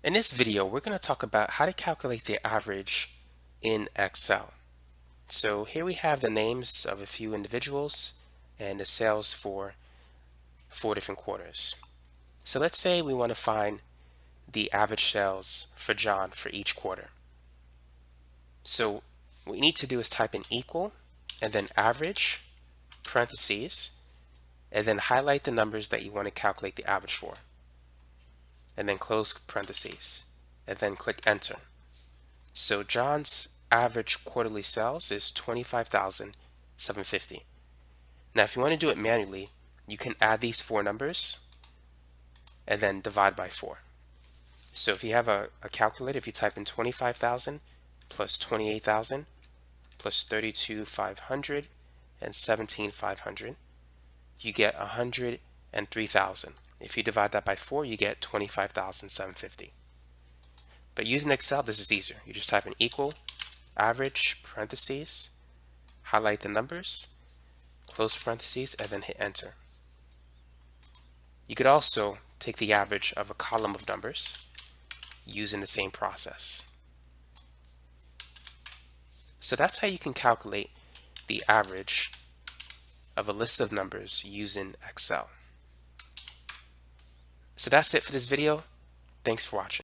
In this video, we're going to talk about how to calculate the average in Excel. So here we have the names of a few individuals and the sales for 4 different quarters. So let's say we want to find the average sales for John for each quarter. So what we need to do is type in equal and then average, parentheses, and then highlight the numbers that you want to calculate the average for. And then close parentheses, and then click enter. So John's average quarterly sales is $25,750. Now if you want to do it manually, you can add these four numbers and then divide by 4. So if you have a calculator, if you type in 25,000 plus 28,000 plus 32,500 and 17,500, you get 103,000. If you divide that by 4, you get 25,750. But using Excel, this is easier. You just type in equal, average, parentheses, highlight the numbers, close parentheses, and then hit enter. You could also take the average of a column of numbers using the same process. So that's how you can calculate the average of a list of numbers using Excel. So that's it for this video. Thanks for watching.